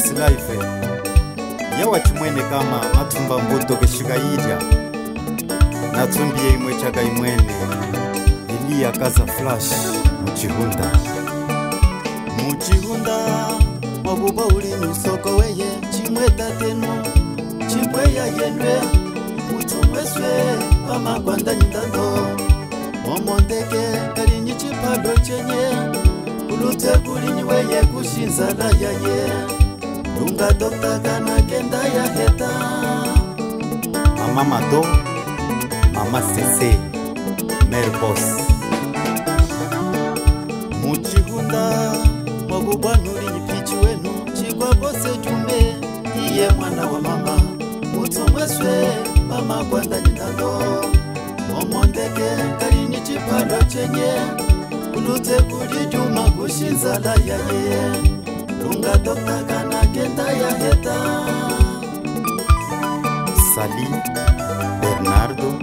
Boss Life yawa chimwene kama matumba mbuto keshikayirya natumbiye imwe chaka imwene Eliya kaza flash muchihunda wabuba uli nusoko weye chimwe tatenu chimwe ya yenwe mutumweswe pamakwanda nyindando omondeke kalinyi chipalo chenye ulute kulinyi weye kushinzala yaye lunga dokta kana kenda ya heta Mama Mado Mama Sese Mère Boss muchihunda mwagubwanuli nyipichi wenu chikwa bose jume iye mwana wa mama mutumweswe mama kwanda nyindando omondeke kalinyi chipalo chenye ulute kuli juma kushinzala yaye lunga dokta kana kenda ya heta Sali Bernardo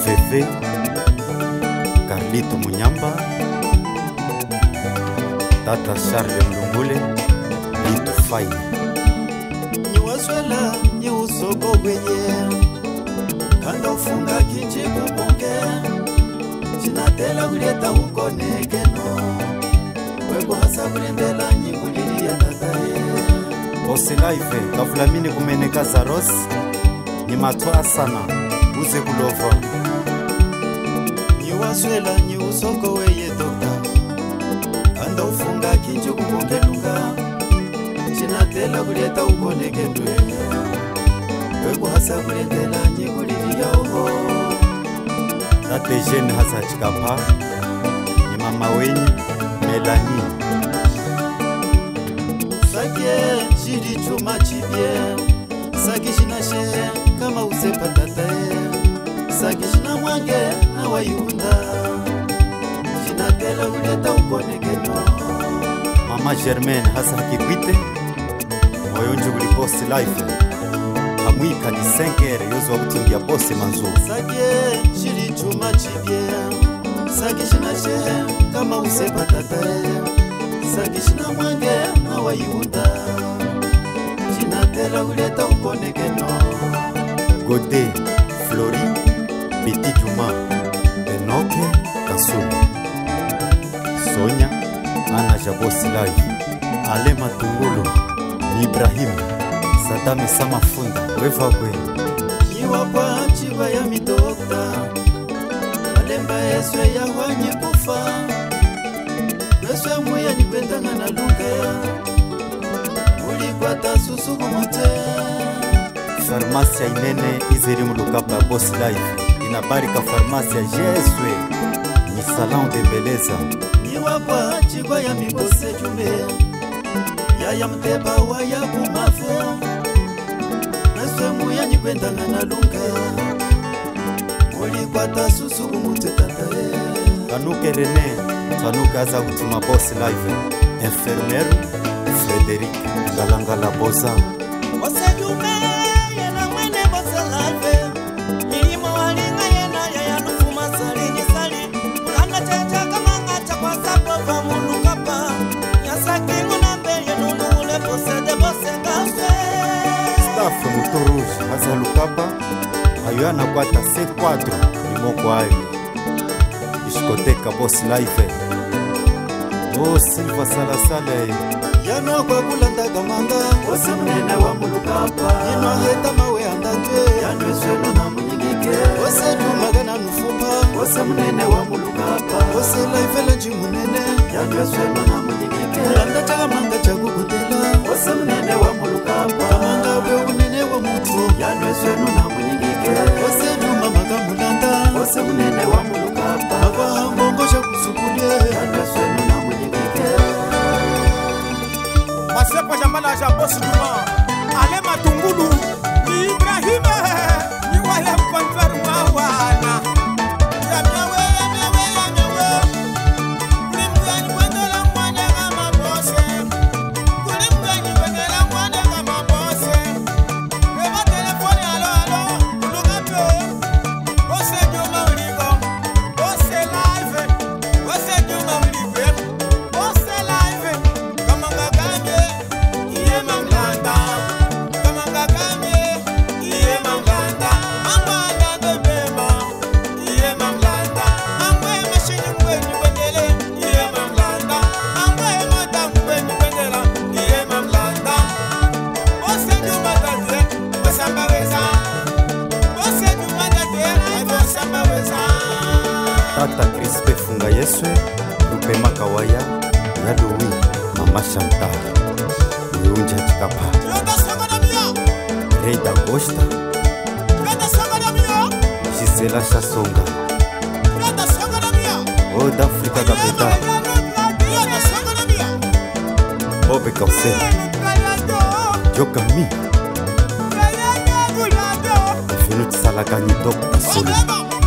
Fefe Carlito Munyamba Tata Charles Mlungule Litu Faye Niwaswela ni usoko weye Kanda ufunga kinchi kupunge Chinatela uleta ukonekeno Wego hasa kulendela nyingulili ya tataye Boss Life kafulamini kumeneka zaros Ni matwa sana uze kulova Niwaswela ni usoko weye dokta Kanda ufunga kinchi kupungelunga Chinatela kuleta ukonekendwe Wego hasa kulendela nyingulili ya oho Tate jene hasa chikapa Ni mama wenye Melanie Sakie jiri chuma chibie Saki jina shehe kama usepa tatae Saki jina mwange na wayunda Jina tela uleta ukonekeno Mama Germaine hasa kikwite Moyonju uli Boss Life Hamwika ni 5 yozo wa kutingia Boss manzu Sakie jiri chuma chibie Saki jina shehe kama usepa tatae Saki jina mwange na wayunda Jina tela uleta ukonekeno Gode, Flori, Petit Juma, Enoke, Kasulu Sonia, Ana Boss Life Ale Matungulu, Ibrahim, Sadame Samafunda, Wevagwe Niwapa chiva ya midokta Malemba eswe ya wanyi kufa Eswe muya nipendanga na lunga Ulikwata susu kumute Farmasia inene izeri mulukapa Boss Life Inabarika farmasia jeswe Ni salon de beleza Niwapa chigwa ya mibose jume Ya mteba wa ya kumafu Eswe muya nipendanga na lunga Ulikwata susu kumute tatae Kanuke Rene Tanuka za kutuma Boss Life Enfermero Frederic Galangala Boza Wasejume Yena mwene Boss Life Milimo walinga yena ya nufuma sali nisali Ulanga checha kama ngacha kwa sapo mulukapa Yasaki munambele nunu ule Bosse de Bosse Gafe Staff Mutorouge Haza Lukapa Ayuana kwata C4 Nimoko ali Discoteca Boss Life Oh Silva Salasale Yano kwa kulanda kamanga Ose mnene wa mulukapa Yino heta mawe andate Yano esweno na munyigike Ose jumagana nufupa Ose mnene wa mulukapa Ose Life lanji munene Yano esweno na munyigike Kulanda chaga manga chagu kutela Ose mnene wa mulukapa Kamanga we unene wa mutu Yano esweno na munyigike Ose jumamaga mulanda Ose mnene wa mulukapa Maka mbongo chagu sukulie Yano esweno na munyigike Masepa jambala ja Boss Duma Ale Matungulu Ibrahim Ni wale mkonferma wana Yamewe Kulimgani wendela mwana kama Bosse Kulimgani wendela mwana kama Bosse Beba telefoni alo Ulugapyo Bosse Duma uliko Bosse Life Bosse Duma uliko Bosse Life Kama ngaganje Tata Crispe Funga Yeswe, Lupe Makawaya, ya Louis, Mama Chantal, Yunja Chikapa, Rei d'Agosta, Gisela Chassonga, Oda Africa Capital, Bobe Kausen, Jokami, Finut Salagani Dok Asoli.